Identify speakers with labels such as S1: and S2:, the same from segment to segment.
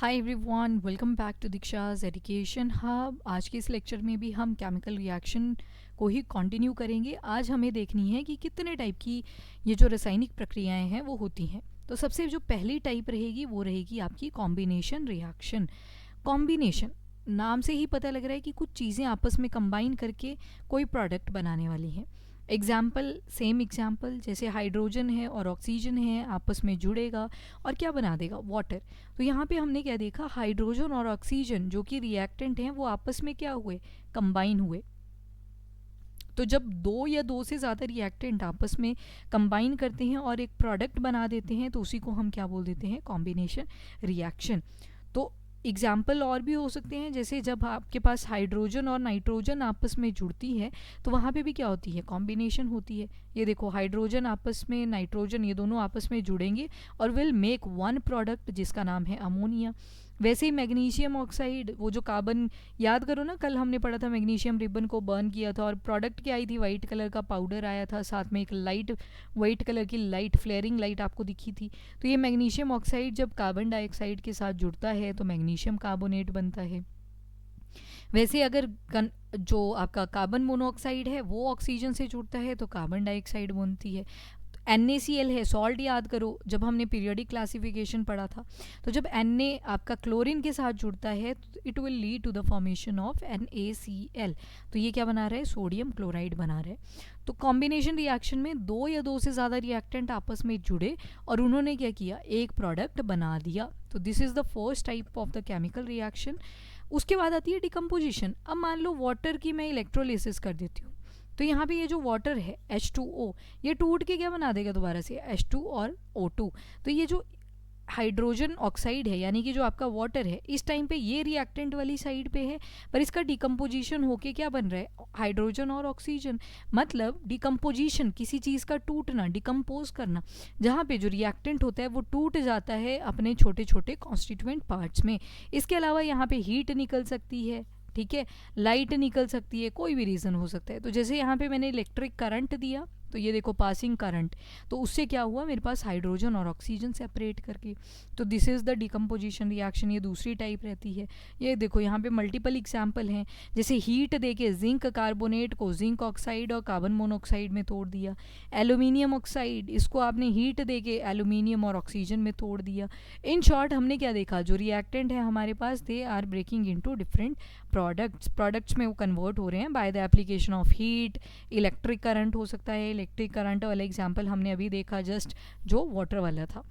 S1: Hi everyone, welcome back to दीक्षा's education hub. आज के इस लेक्चर में भी हम केमिकल रिएक्शन को ही कंटिन्यू करेंगे। आज हमें देखनी है कि कितने टाइप की ये जो रासायनिक प्रक्रियाएं हैं वो होती हैं। तो सबसे जो पहली टाइप रहेगी वो रहेगी आपकी कॉम्बिनेशन रिएक्शन। कॉम्बिनेशन नाम से ही पता लग रहा है कि कुछ चीज़ें आपस में कंबाइन करके कोई प्रोडक्ट बनाने वाली हैं। एग्जाम्पल, सेम एग्जाम्पल, जैसे हाइड्रोजन है और ऑक्सीजन है, आपस में जुड़ेगा और क्या बना देगा, वाटर। तो यहाँ पे हमने क्या देखा, हाइड्रोजन और ऑक्सीजन जो कि रिएक्टेंट हैं वो आपस में क्या हुए, कंबाइन हुए। तो जब दो या दो से ज़्यादा रिएक्टेंट आपस में कंबाइन करते हैं और एक प्रोडक्ट बना देते हैं तो उसी को हम क्या बोल देते हैं, कॉम्बिनेशन रिएक्शन। तो एग्जाम्पल और भी हो सकते हैं, जैसे जब आपके पास हाइड्रोजन और नाइट्रोजन आपस में जुड़ती है तो वहाँ पे भी क्या होती है, कॉम्बिनेशन होती है। ये देखो, हाइड्रोजन आपस में नाइट्रोजन, ये दोनों आपस में जुड़ेंगे और विल मेक वन प्रोडक्ट जिसका नाम है अमोनिया। वैसे ही मैग्नीशियम ऑक्साइड, वो जो कार्बन, याद करो ना, कल हमने पढ़ा था मैग्नीशियम रिबन को बर्न किया था और प्रोडक्ट क्या आई थी, वाइट कलर का पाउडर आया था, साथ में एक लाइट वाइट कलर की लाइट, फ्लेयरिंग लाइट आपको दिखी थी। तो ये मैग्नीशियम ऑक्साइड जब कार्बन डाइऑक्साइड के साथ जुड़ता है तो मैग्नीशियम कार्बोनेट बनता है। वैसे अगर जो आपका कार्बन मोनोऑक्साइड है वो ऑक्सीजन से जुड़ता है तो कार्बन डाइऑक्साइड बनती है। NaCl है, सॉल्ट याद करो जब हमने पीरियोडिक क्लासिफिकेशन पढ़ा था, तो जब Na आपका क्लोरीन के साथ जुड़ता है तो it will lead to the formation of NaCl। तो ये क्या बना रहा है, सोडियम क्लोराइड बना रहा है। तो कॉम्बिनेशन रिएक्शन में दो या दो से ज़्यादा रिएक्टेंट आपस में जुड़े और उन्होंने क्या किया, एक प्रोडक्ट बना दिया। तो this is the first type of the chemical reaction. उसके बाद आती है डिकम्पोजिशन। अब मान लो वाटर की मैं इलेक्ट्रोलिसिस कर देती हूँ, तो यहाँ पे ये जो वाटर है H2O, ये टूट के क्या बना देगा दोबारा से H2 और O2। तो ये जो हाइड्रोजन ऑक्साइड है यानी कि जो आपका वाटर है, इस टाइम पे ये रिएक्टेंट वाली साइड पे है, पर इसका डिकम्पोजिशन होके क्या बन रहा है, हाइड्रोजन और ऑक्सीजन। मतलब डिकम्पोजिशन, किसी चीज़ का टूटना, डिकम्पोज करना, जहाँ पे जो रिएक्टेंट होता है वो टूट जाता है अपने छोटे छोटे कॉन्स्टिट्यूएंट पार्ट्स में। इसके अलावा यहाँ पे हीट निकल सकती है, ठीक है, लाइट निकल सकती है, कोई भी रीज़न हो सकता है। तो जैसे यहाँ पे मैंने इलेक्ट्रिक करंट दिया, तो ये देखो पासिंग करंट, तो उससे क्या हुआ, मेरे पास हाइड्रोजन और ऑक्सीजन सेपरेट करके। तो this is the decomposition reaction, ये दूसरी टाइप रहती है। ये देखो यहाँ पे मल्टीपल एग्जाम्पल हैं, जैसे हीट देके जिंक कार्बोनेट को जिंक ऑक्साइड और कार्बन मोनोऑक्साइड में तोड़ दिया। एल्यूमिनियम ऑक्साइड, इसको आपने हीट देके एल्यूमिनियम और ऑक्सीजन में तोड़ दिया। इन शॉर्ट हमने क्या देखा, जो रिएक्टेंट है हमारे पास, they are breaking into different products में वो कन्वर्ट हो रहे हैं by the application of heat. Electric current हो सकता है, इलेक्ट्रिक करंट वाला एग्जांपल हमने अभी देखा जस्ट, जो वाटर वाला था।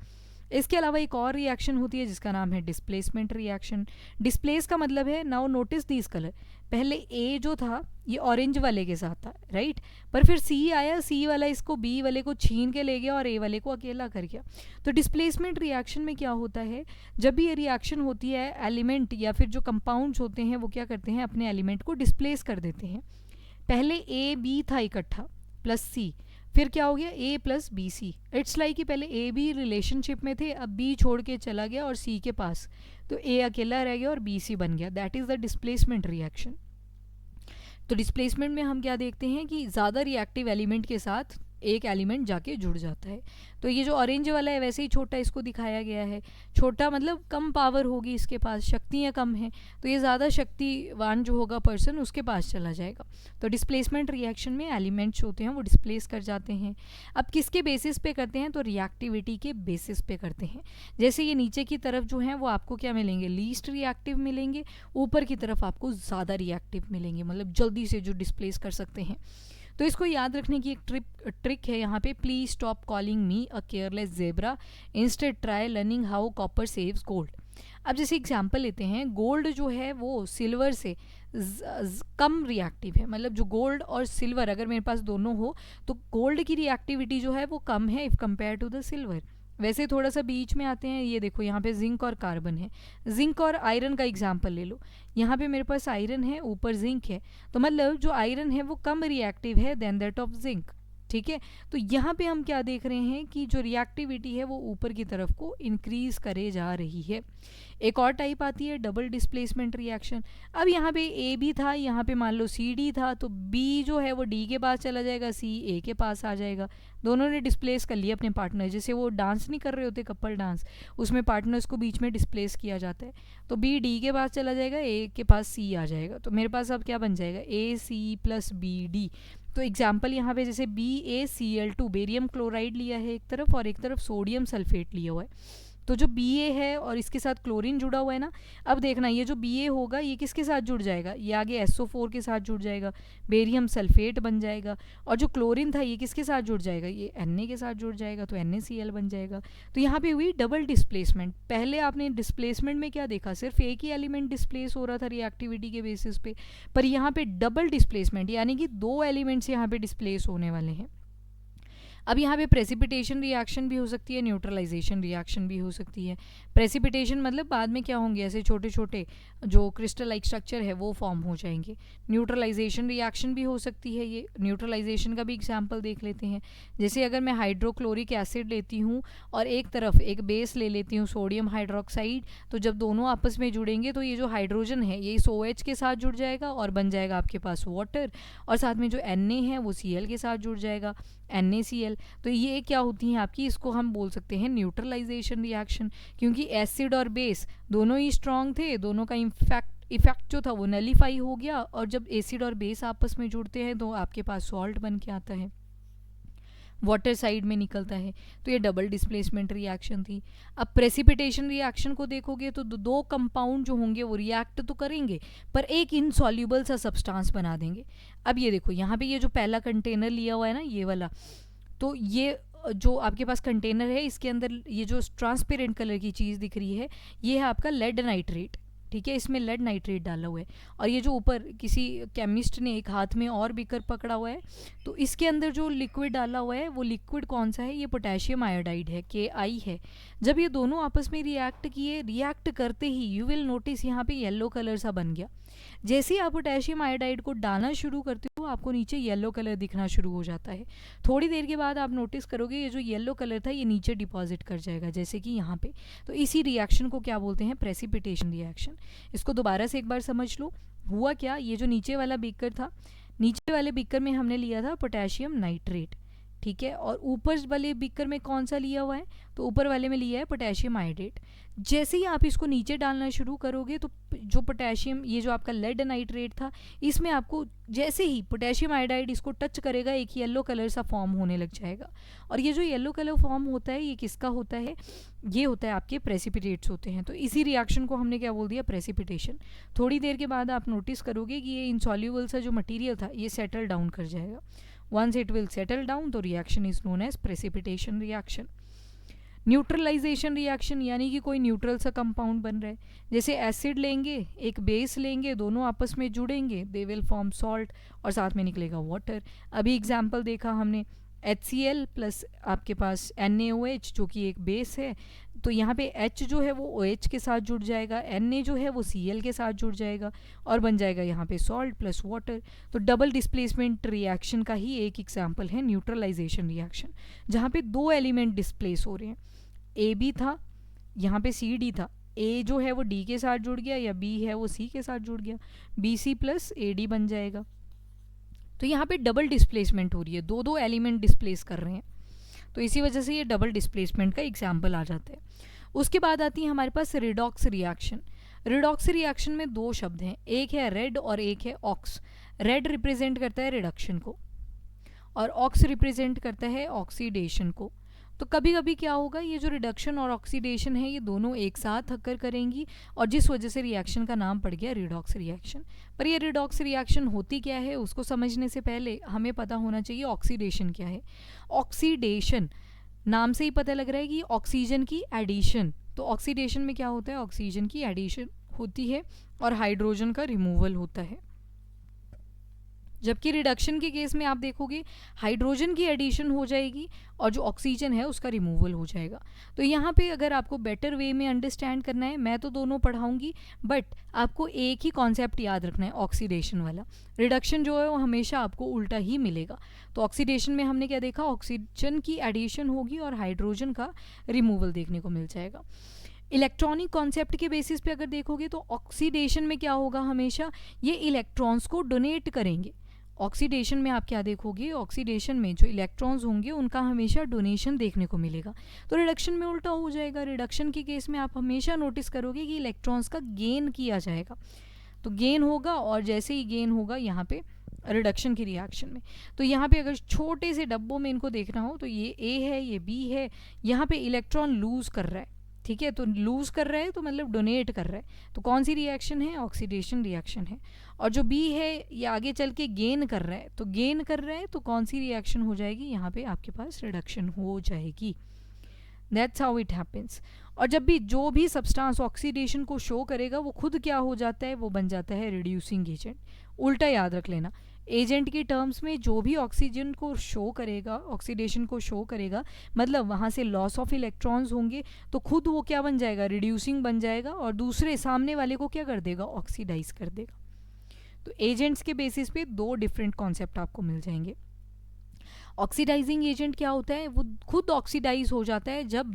S1: इसके अलावा एक और रिएक्शन होती है जिसका नाम है डिस्प्लेसमेंट रिएक्शन। डिस्प्लेस का मतलब है, नाउ नोटिस दिस कलर, पहले ए जो था ये ऑरेंज वाले के साथ था, राइट, पर फिर सी आया, सी वाला इसको बी वाले को छीन के ले गया और ए वाले को अकेला कर गया। तो डिस्प्लेसमेंट रिएक्शन में क्या होता है, जब भी ये रिएक्शन होती है, एलिमेंट या फिर जो कंपाउंड्स होते हैं वो क्या करते हैं, अपने एलिमेंट को डिस्प्लेस कर देते हैं। पहले ए बी था इकट्ठा प्लस सी, फिर क्या हो गया, A plus B C. It's like कि पहले ए बी रिलेशनशिप में थे, अब बी छोड़ के चला गया और सी के पास, तो ए अकेला रह गया और बी सी बन गया। That is the displacement reaction. तो डिस्प्लेसमेंट में हम क्या देखते हैं कि ज़्यादा रिएक्टिव एलिमेंट के साथ एक एलिमेंट जाके जुड़ जाता है। तो ये जो ऑरेंज वाला है वैसे ही छोटा इसको दिखाया गया है, छोटा मतलब कम पावर होगी इसके पास, शक्तियाँ कम हैं, तो ये ज़्यादा शक्तिवान जो होगा पर्सन उसके पास चला जाएगा। तो डिस्प्लेसमेंट रिएक्शन में एलिमेंट्स होते हैं वो डिस्प्लेस कर जाते हैं। अब किसके बेसिस पे करते हैं, तो रिएक्टिविटी के बेसिस पे करते हैं। जैसे ये नीचे की तरफ जो है वो आपको क्या मिलेंगे, लीस्ट रिएक्टिव मिलेंगे, ऊपर की तरफ आपको ज़्यादा रिएक्टिव मिलेंगे, मतलब जल्दी से जो डिस्प्लेस कर सकते हैं। तो इसको याद रखने की एक ट्रिक है यहाँ पे, please stop calling me a careless zebra, instead try learning how copper saves gold. अब जैसे एग्जांपल लेते हैं, गोल्ड जो है वो सिल्वर से कम रिएक्टिव है, मतलब जो गोल्ड और सिल्वर अगर मेरे पास दोनों हो तो गोल्ड की रिएक्टिविटी जो है वो कम है if compare to the silver. वैसे थोड़ा सा बीच में आते हैं, ये देखो यहाँ पे जिंक और कार्बन है, जिंक और आयरन का एग्जांपल ले लो। यहाँ पे मेरे पास आयरन है, ऊपर जिंक है, तो मतलब जो आयरन है वो कम रिएक्टिव है देन दैट ऑफ जिंक। ठीक है। तो यहाँ पे हम क्या देख रहे हैं कि जो रिएक्टिविटी है वो ऊपर की तरफ को इंक्रीज करे जा रही है। एक और टाइप आती है डबल डिस्प्लेसमेंट रिएक्शन। अब यहाँ पे ए भी था, यहाँ पे मान लो सी डी था, तो बी जो है वो डी के पास चला जाएगा, सी ए के पास आ जाएगा। दोनों ने डिस्प्लेस कर लिया अपने पार्टनर, जैसे वो डांस नहीं कर रहे होते कपल डांस, उसमें पार्टनर्स को बीच में डिस्प्लेस किया जाता है। तो बी डी के पास चला जाएगा, ए के पास सी आ जाएगा। तो मेरे पास अब क्या बन जाएगा, ए सी प्लस बी डी। तो एग्जाम्पल यहाँ पे जैसे BaCl2 बेरियम क्लोराइड लिया है एक तरफ, और एक तरफ सोडियम सल्फेट लिया हुआ है। तो जो Ba है और इसके साथ क्लोरीन जुड़ा हुआ है ना, अब देखना ये जो Ba होगा ये किसके साथ जुड़ जाएगा, ये आगे SO4 के साथ जुड़ जाएगा, बेरियम सल्फेट बन जाएगा। और जो क्लोरीन था ये किसके साथ जुड़ जाएगा, ये Na के साथ जुड़ जाएगा, तो NaCl बन जाएगा। तो यहाँ पे हुई डबल डिस्प्लेसमेंट। पहले आपने डिस्प्लेसमेंट में क्या देखा, सिर्फ एक ही एलिमेंट डिस्प्लेस हो रहा था रिएक्टिविटी के बेसिस पे, पर यहाँ पे डबल डिस्प्लेसमेंट यानी कि दो एलिमेंट्स यहाँ पे डिस्प्लेस होने वाले हैं। अब यहाँ पे प्रेसिपिटेशन रिएक्शन भी हो सकती है, न्यूट्रलाइजेशन रिएक्शन भी हो सकती है। प्रेसिपिटेशन मतलब बाद में क्या होंगे, ऐसे छोटे छोटे जो क्रिस्टल लाइक स्ट्रक्चर है वो फॉर्म हो जाएंगे। न्यूट्रलाइजेशन रिएक्शन भी हो सकती है। ये न्यूट्रलाइजेशन का भी एग्जाम्पल देख लेते हैं। जैसे अगर मैं हाइड्रोक्लोरिक एसिड लेती हूँ और एक तरफ एक बेस ले लेती हूँ सोडियम हाइड्रोक्साइड, तो जब दोनों आपस में जुड़ेंगे तो ये जो हाइड्रोजन है ये इस OH के साथ जुड़ जाएगा और बन जाएगा आपके पास वाटर, और साथ में जो Na है वो Cl के साथ जुड़ जाएगा, NaCl। तो ये क्या होती हैं आपकी, इसको हम बोल सकते हैं न्यूट्रलाइजेशन रिएक्शन, क्योंकि एसिड और बेस दोनों ही स्ट्रॉन्ग थे, दोनों का इफेक्ट जो था वो नलीफाई हो गया, और जब एसिड और बेस आपस में जुड़ते हैं तो आपके पास सॉल्ट बन के आता है, वाटर साइड में निकलता है। तो ये डबल डिस्प्लेसमेंट रिएक्शन थी। अब प्रेसिपिटेशन रिएक्शन को देखोगे तो दो कंपाउंड जो होंगे वो रिएक्ट तो करेंगे पर एक इनसॉल्युबल सा सब्सटेंस बना देंगे। अब ये देखो यहाँ पे ये जो पहला कंटेनर लिया हुआ है ना ये वाला, तो ये जो आपके पास कंटेनर है इसके अंदर ये जो ट्रांसपेरेंट कलर की चीज़ दिख रही है ये है आपका लेड नाइट्रेट, ठीक है, इसमें लेड नाइट्रेट डाला हुआ है। और ये जो ऊपर किसी केमिस्ट ने एक हाथ में और बीकर पकड़ा हुआ है, तो इसके अंदर जो लिक्विड डाला हुआ है वो लिक्विड कौन सा है, ये पोटेशियम आयोडाइड है, Ki है। जब ये दोनों आपस में रिएक्ट किए, रिएक्ट करते ही यू विल नोटिस यहाँ पे येलो कलर सा बन गया। जैसे ही आप पोटेशियम आयोडाइड को डालना शुरू करते हो आपको नीचे येलो कलर दिखना शुरू हो जाता है। थोड़ी देर के बाद आप नोटिस करोगे ये जो येलो कलर था ये नीचे डिपॉजिट कर जाएगा, जैसे कि यहाँ पे। तो इसी रिएक्शन को क्या बोलते हैं, प्रेसिपिटेशन रिएक्शन। इसको दोबारा से एक बार समझ लो। हुआ क्या, ये जो नीचे वाला बीकर था, नीचे वाले बीकर में हमने लिया था पोटेशियम नाइट्रेट, ठीक है, और ऊपर वाले बीकर में कौन सा लिया हुआ है, तो ऊपर वाले में लिया है पोटेशियम आयोडेट। जैसे ही आप इसको नीचे डालना शुरू करोगे तो जो पोटेशियम, ये जो आपका लेड नाइट्रेट था, इसमें आपको जैसे ही पोटेशियम आयोडाइड इसको टच करेगा एक येलो कलर सा फॉर्म होने लग जाएगा। और ये जो येलो कलर फॉर्म होता है ये किसका होता है, ये होता है आपके प्रेसिपिटेट्स होते हैं। तो इसी रिएक्शन को हमने क्या बोल दिया, प्रेसिपिटेशन। थोड़ी देर के बाद आप नोटिस करोगे कि ये इनसॉल्युबल सा जो मटीरियल था ये सेटल डाउन कर जाएगा। Once it will settle down, तो reaction is known as precipitation reaction. Neutralisation reaction यानी कि कोई न्यूट्रल सा कंपाउंड बन रहा है, जैसे एसिड लेंगे एक बेस लेंगे, दोनों आपस में जुड़ेंगे, दे विल फॉर्म सॉल्ट और साथ में निकलेगा वाटर। अभी एग्जाम्पल देखा हमने HCl प्लस आपके पास NaOH जो कि एक बेस है, तो यहाँ पे H जो है वो OH के साथ जुड़ जाएगा, Na जो है वो Cl के साथ जुड़ जाएगा और बन जाएगा यहाँ पे सॉल्ट प्लस वाटर। तो डबल डिस्प्लेसमेंट रिएक्शन का ही एक एग्जाम्पल है न्यूट्रलाइजेशन रिएक्शन, जहाँ पे दो एलिमेंट डिस्प्लेस हो रहे हैं। A भी था, यहाँ पे CD था, A जो है वो D के साथ जुड़ गया या B है वो C के साथ जुड़ गया, BC प्लस AD बन जाएगा। तो यहाँ पे डबल डिस्प्लेसमेंट हो रही है, दो एलिमेंट डिस्प्लेस कर रहे हैं, तो इसी वजह से ये डबल डिस्प्लेसमेंट का एग्जाम्पल आ जाता है। उसके बाद आती है हमारे पास रिडॉक्स रिएक्शन। रिडॉक्स रिएक्शन में दो शब्द हैं, एक है रेड और एक है ऑक्स। रेड रिप्रेजेंट करता है रिडक्शन को और ऑक्स रिप्रेजेंट करता है ऑक्सीडेशन को। तो कभी कभी क्या होगा, ये जो रिडक्शन और ऑक्सीडेशन है ये दोनों एक साथ अकर करेंगी और जिस वजह से रिएक्शन का नाम पड़ गया रिडॉक्स रिएक्शन। पर ये रिडॉक्स रिएक्शन होती क्या है उसको समझने से पहले हमें पता होना चाहिए ऑक्सीडेशन क्या है। ऑक्सीडेशन नाम से ही पता लग रहा है कि ऑक्सीजन की एडिशन। तो ऑक्सीडेशन में क्या होता है, ऑक्सीजन की एडिशन होती है और हाइड्रोजन का रिमूवल होता है। जबकि रिडक्शन के केस में आप देखोगे हाइड्रोजन की एडिशन हो जाएगी और जो ऑक्सीजन है उसका रिमूवल हो जाएगा। तो यहाँ पे अगर आपको बेटर वे में अंडरस्टैंड करना है, मैं तो दोनों पढ़ाऊंगी, बट आपको एक ही कॉन्सेप्ट याद रखना है, ऑक्सीडेशन वाला। रिडक्शन जो है वो हमेशा आपको उल्टा ही मिलेगा। तो ऑक्सीडेशन में हमने क्या देखा, ऑक्सीजन की एडिशन होगी और हाइड्रोजन का रिमूवल देखने को मिल जाएगा। इलेक्ट्रॉनिक कॉन्सेप्ट के बेसिस पे अगर देखोगे तो ऑक्सीडेशन में क्या होगा, हमेशा ये इलेक्ट्रॉन्स को डोनेट करेंगे। ऑक्सीडेशन में आप क्या देखोगे, ऑक्सीडेशन में जो इलेक्ट्रॉन्स होंगे उनका हमेशा डोनेशन देखने को मिलेगा। तो रिडक्शन में उल्टा हो जाएगा। रिडक्शन के केस में आप हमेशा नोटिस करोगे कि इलेक्ट्रॉन्स का गेन किया जाएगा। तो गेन होगा और जैसे ही गेन होगा यहाँ पे रिडक्शन की रिएक्शन में, तो यहाँ पे अगर छोटे से डब्बों में इनको देखना हो तो ये ए है, ये बी है, यहाँ पे इलेक्ट्रॉन लूज कर रहा है, ठीक है। तो लूज कर रहा है तो मतलब डोनेट कर रहा है, तो कौन सी रिएक्शन है, ऑक्सीडेशन रिएक्शन है। और जो बी है ये आगे चल के गेन कर रहा है, तो गेन कर रहा है तो कौन सी रिएक्शन हो जाएगी, यहाँ पे आपके पास रिडक्शन हो जाएगी। That's how it happens. और जब भी जो भी सब्सटेंस ऑक्सीडेशन को शो करेगा वो खुद क्या हो जाता है, वो बन जाता है रिड्यूसिंग एजेंट। उल्टा याद रख लेना, एजेंट की टर्म्स में जो भी ऑक्सीजन को शो करेगा, ऑक्सीडेशन को शो करेगा, मतलब वहाँ से लॉस ऑफ इलेक्ट्रॉन्स होंगे, तो खुद वो क्या बन जाएगा, रिड्यूसिंग बन जाएगा और दूसरे सामने वाले को क्या कर देगा, ऑक्सीडाइज कर देगा। तो एजेंट्स के बेसिस पे दो डिफरेंट कॉन्सेप्ट आपको मिल जाएंगे। ऑक्सीडाइजिंग एजेंट क्या होता है, वो खुद ऑक्सीडाइज हो जाता है जब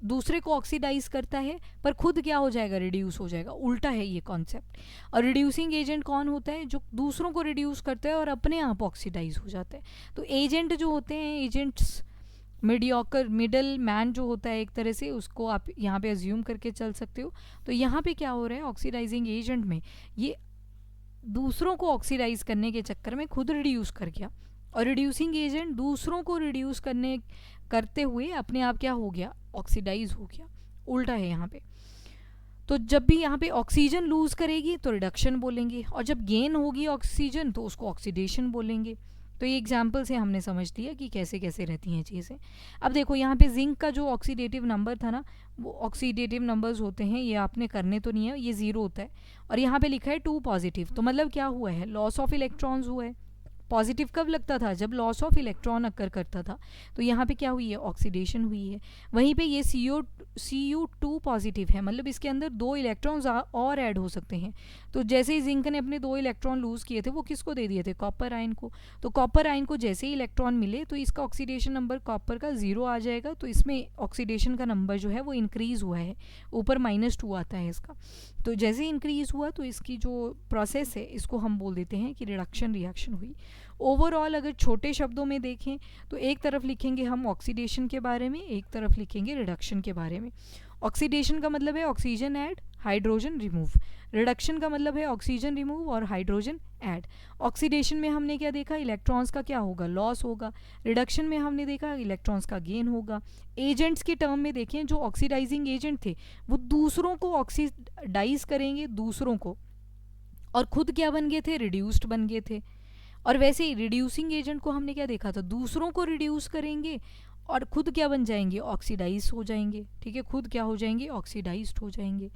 S1: दूसरे को ऑक्सीडाइज करता है, पर खुद क्या हो जाएगा, रिड्यूस हो जाएगा। उल्टा है ये कॉन्सेप्ट। और रिड्यूसिंग एजेंट कौन होता है, जो दूसरों को रिड्यूस करता है और अपने आप ऑक्सीडाइज हो जाता है। तो एजेंट जो होते हैं, एजेंट्स मीडियोकर, मिडल मैन जो होता है एक तरह से, उसको आप यहाँ पे अज्यूम करके चल सकते हो। तो यहाँ पे क्या हो रहा है, ऑक्सीडाइजिंग एजेंट में ये दूसरों को ऑक्सीडाइज करने के चक्कर में खुद रिड्यूस कर गया, और रिड्यूसिंग एजेंट दूसरों को रिड्यूस करते हुए अपने आप क्या हो गया, ऑक्सीडाइज हो गया। उल्टा है यहाँ पे। तो जब भी यहाँ पे ऑक्सीजन लूज करेगी तो रिडक्शन बोलेंगे, और जब गेन होगी ऑक्सीजन तो उसको ऑक्सीडेशन बोलेंगे। तो ये एग्जाम्पल से हमने समझ लिया कि कैसे कैसे रहती हैं चीज़ें। अब देखो यहाँ पे जिंक का जो ऑक्सीडेटिव नंबर था ना, वो ऑक्सीडेटिव नंबर्स होते हैं, ये आपने करने तो नहीं है, ये 0 होता है, और यहाँ पे लिखा है 2 पॉजिटिव, तो मतलब क्या हुआ है, लॉस ऑफ इलेक्ट्रॉन्स हुआ है। पॉजिटिव कब लगता था, जब लॉस ऑफ इलेक्ट्रॉन अकर करता था। तो यहाँ पे क्या हुई है, ऑक्सीडेशन हुई है। वहीं पे ये Cu2 पॉजिटिव है, मतलब इसके अंदर 2 इलेक्ट्रॉन्स और ऐड हो सकते हैं। तो जैसे ही जिंक ने अपने 2 इलेक्ट्रॉन लूज किए थे, वो किसको दे दिए थे, कॉपर आयन को। तो कॉपर आयन को जैसे ही इलेक्ट्रॉन मिले तो इसका ऑक्सीडेशन नंबर कॉपर का 0 आ जाएगा, तो इसमें ऑक्सीडेशन का नंबर जो है वो इंक्रीज हुआ है, ऊपर -2 आता है इसका। तो जैसे ही इंक्रीज हुआ तो इसकी जो प्रोसेस है इसको हम बोल देते हैं कि रिडक्शन रिएक्शन हुई। ओवरऑल अगर छोटे शब्दों में देखें तो एक तरफ लिखेंगे हम ऑक्सीडेशन के बारे में, एक तरफ लिखेंगे रिडक्शन के बारे में। ऑक्सीडेशन का मतलब है oxygen add, hydrogen remove. Reduction का मतलब है ऑक्सीजन रिमूव और हाइड्रोजन ऐड। ऑक्सीडेशन में हमने क्या देखा, इलेक्ट्रॉन्स का क्या होगा, लॉस होगा। रिडक्शन में हमने देखा इलेक्ट्रॉन्स का गेन होगा। एजेंट्स के टर्म में देखें, जो ऑक्सीडाइजिंग एजेंट थे वो दूसरों को ऑक्सीडाइज करेंगे, दूसरों को, और खुद क्या बन गए थे, रिड्यूस्ड बन गए थे। और वैसे ही रिड्यूसिंग एजेंट को हमने क्या देखा था, दूसरों को रिड्यूस करेंगे और खुद क्या बन जाएंगे, ऑक्सीडाइज हो जाएंगे। ठीक है, खुद क्या हो जाएंगे, ऑक्सीडाइज्ड हो जाएंगे।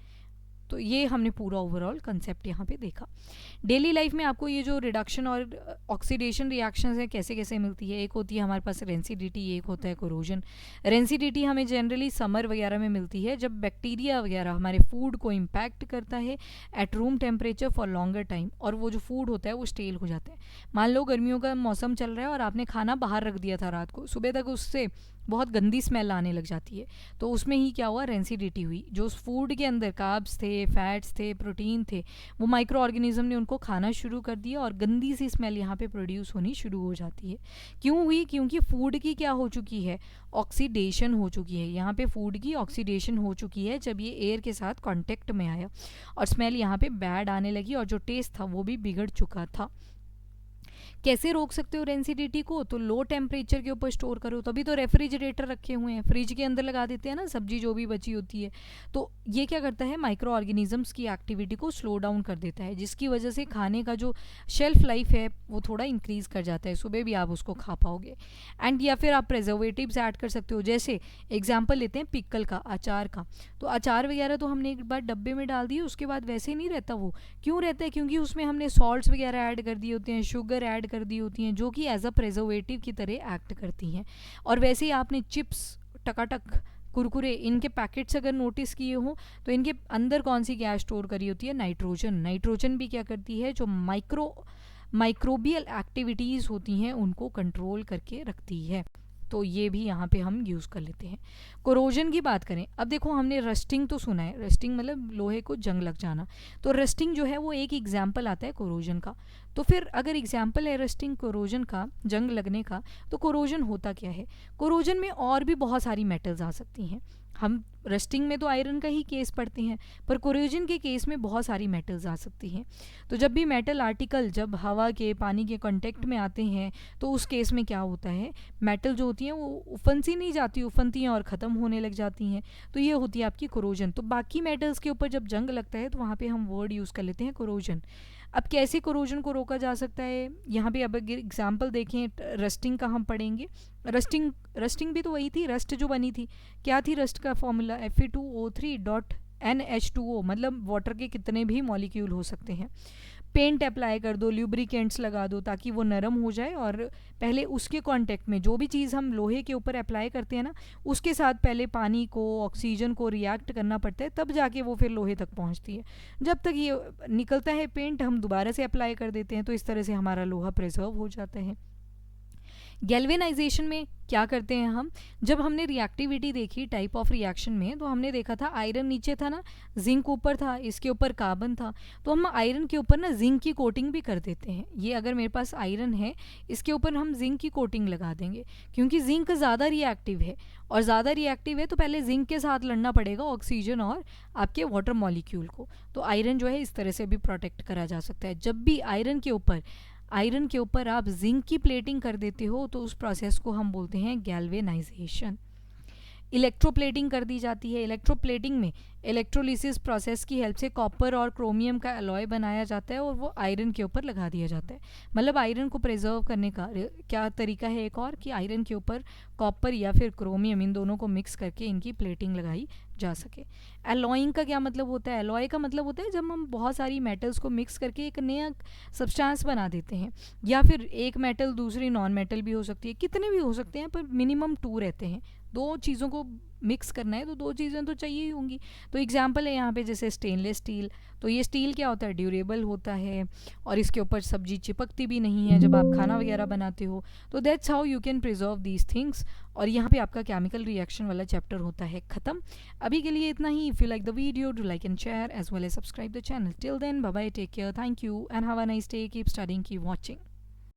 S1: तो ये हमने पूरा ओवरऑल कंसेप्ट यहाँ पे देखा। डेली लाइफ में आपको ये जो रिडक्शन और ऑक्सीडेशन रिएक्शंस है कैसे कैसे मिलती है, एक होती है हमारे पास रेंसिडिटी, एक होता है कोरोजन। रेंसिडिटी हमें जनरली समर वगैरह में मिलती है, जब बैक्टीरिया वगैरह हमारे फूड को इम्पैक्ट करता है at room temperature for longer time, और वो जो फूड होता है वो स्टेल हो जाता है। मान लो गर्मियों का मौसम चल रहा है और आपने खाना बाहर रख दिया था रात को, सुबह तक उससे बहुत गंदी स्मेल आने लग जाती है, तो उसमें ही क्या हुआ, रेंसिडिटी हुई। जो उस फूड के अंदर कार्ब्स थे, फैट्स थे, प्रोटीन थे, वो माइक्रो ऑर्गेनिज्म ने उनको खाना शुरू कर दिया और गंदी सी स्मेल यहाँ पे प्रोड्यूस होनी शुरू हो जाती है। क्यों हुई, क्योंकि फूड की क्या हो चुकी है, ऑक्सीडेशन हो चुकी है। यहाँ पे फूड की ऑक्सीडेशन हो चुकी है जब ये एयर के साथ कॉन्टेक्ट में आया, और स्मेल यहाँ पे बैड आने लगी और जो टेस्ट था वो भी बिगड़ चुका था। कैसे रोक सकते हो रेंसिडिटी को? तो लो टेम्परेचर के ऊपर स्टोर करो, तभी तो रेफ्रिजरेटर रखे हुए हैं, फ्रिज के अंदर लगा देते हैं ना सब्जी जो भी बची होती है। तो ये क्या करता है, माइक्रो ऑर्गेनिजम्स की एक्टिविटी को स्लो डाउन कर देता है, जिसकी वजह से खाने का जो शेल्फ लाइफ है वो थोड़ा इंक्रीज कर जाता है, सुबह भी आप उसको खा पाओगे। एंड या फिर आप प्रिजर्वेटिव्स ऐड कर सकते हो, जैसे एग्जाम्पल लेते हैं पिकल का, अचार का। तो अचार वगैरह तो हमने एक बार डब्बे में डाल दिए, उसके बाद वैसे ही नहीं रहता वो। क्यों रहता है? क्योंकि उसमें हमने सॉल्ट्स वगैरह ऐड कर दिए होते हैं, शुगर ऐड कर दी होती हैं, जो कि एज अ प्रिजर्वेटिव की तरह एक्ट करती हैं। और वैसे ही आपने चिप्स, टकाटक, कुरकुरे, इनके पैकेट्स अगर नोटिस किए हो तो इनके अंदर कौन सी गैस स्टोर करी होती है? नाइट्रोजन। नाइट्रोजन भी क्या करती है, जो माइक्रोबियल एक्टिविटीज़ होती हैं उनको कंट्रोल करके रखती है। तो ये भी यहाँ पे हम यूज़ कर लेते हैं। कोरोजन की बात करें, अब देखो हमने रस्टिंग तो सुना है, रस्टिंग मतलब लोहे को जंग लग जाना। तो रस्टिंग जो है वो एक एग्जाम्पल आता है कोरोजन का। तो फिर अगर एग्जाम्पल है रस्टिंग, कोरोजन का, जंग लगने का, तो कोरोजन होता क्या है? कोरोजन में और भी बहुत सारी मेटल्स आ सकती हैं। हम रस्टिंग में तो आयरन का ही केस पढ़ते हैं, पर कोरोजन के केस में बहुत सारी मेटल्स आ सकती हैं। तो जब भी मेटल आर्टिकल जब हवा के, पानी के कांटेक्ट में आते हैं, तो उस केस में क्या होता है, मेटल जो होती हैं वो उफनसी नहीं जाती, उफनती हैं और ख़त्म होने लग जाती हैं। तो ये होती है आपकी कोरोजन। तो बाकी मेटल्स के ऊपर जब जंग लगता है तो वहाँ पे हम वर्ड यूज़ कर लेते हैं कोरोजन। अब कैसे कोरोजन को रोका जा सकता है, यहाँ पे अब एग्जाम्पल देखें, रस्टिंग का हम पढ़ेंगे। रस्टिंग भी तो वही थी, रस्ट जो बनी थी, क्या थी रस्ट का फॉर्मूला? Fe2O3.NH2O, मतलब वाटर के कितने भी मॉलिक्यूल हो सकते हैं। पेंट अप्लाई कर दो, ल्यूब्रिकेंट्स लगा दो ताकि वो नरम हो जाए, और पहले उसके कांटेक्ट में जो भी चीज़ हम लोहे के ऊपर अप्लाई करते हैं ना, उसके साथ पहले पानी को, ऑक्सीजन को रिएक्ट करना पड़ता है, तब जाके वो फिर लोहे तक पहुंचती है। जब तक ये निकलता है पेंट, हम दोबारा से अप्लाई कर देते हैं, तो इस तरह से हमारा लोहा प्रिजर्व हो जाता है। गैल्वेनाइजेशन में क्या करते हैं हम, जब हमने रिएक्टिविटी देखी टाइप ऑफ रिएक्शन में, तो हमने देखा था आयरन नीचे था ना, जिंक ऊपर था, इसके ऊपर कार्बन था। तो हम आयरन के ऊपर ना जिंक की कोटिंग भी कर देते हैं। ये अगर मेरे पास आयरन है, इसके ऊपर हम जिंक की कोटिंग लगा देंगे, क्योंकि जिंक ज़्यादा रिएक्टिव है, और ज़्यादा रिएक्टिव है तो पहले जिंक के साथ लड़ना पड़ेगा ऑक्सीजन और आपके वाटर मॉलिक्यूल को। तो आयरन जो है इस तरह से भी प्रोटेक्ट करा जा सकता है। जब भी आयरन के ऊपर आप जिंक की प्लेटिंग कर देते हो, तो उस प्रोसेस को हम बोलते हैं गैल्वेनाइजेशन। इलेक्ट्रोप्लेटिंग कर दी जाती है। इलेक्ट्रोप्लेटिंग में इलेक्ट्रोलिसिस प्रोसेस की हेल्प से कॉपर और क्रोमियम का अलॉय बनाया जाता है, और वो आयरन के ऊपर लगा दिया जाता है। मतलब आयरन को प्रिजर्व करने का क्या तरीका है एक और, कि आयरन के ऊपर कॉपर या फिर क्रोमियम, इन दोनों को मिक्स करके इनकी प्लेटिंग लगाई जा सके। एलॉइंग का क्या मतलब होता है? एलॉय का मतलब होता है जब हम बहुत सारी मेटल्स को मिक्स करके एक नया सब्सटेंस बना देते हैं, या फिर एक मेटल दूसरी नॉन मेटल भी हो सकती है, कितने भी हो सकते हैं, पर मिनिमम 2 रहते हैं। 2 चीज़ों को मिक्स करना है तो 2 चीज़ें तो चाहिए ही होंगी। तो एग्जांपल है यहाँ पे जैसे स्टेनलेस स्टील। तो ये स्टील क्या होता है? ड्यूरेबल होता है, और इसके ऊपर सब्जी चिपकती भी नहीं है जब आप खाना वगैरह बनाते हो। तो that's how you can preserve these things. और यहाँ पे आपका केमिकल रिएक्शन वाला चैप्टर होता है ख़त्म। अभी के लिए इतना ही। If you like the video, do like and share as well as subscribe the channel. Till then, bye bye, take care, thank you and have a nice day, keep studying, keep watching.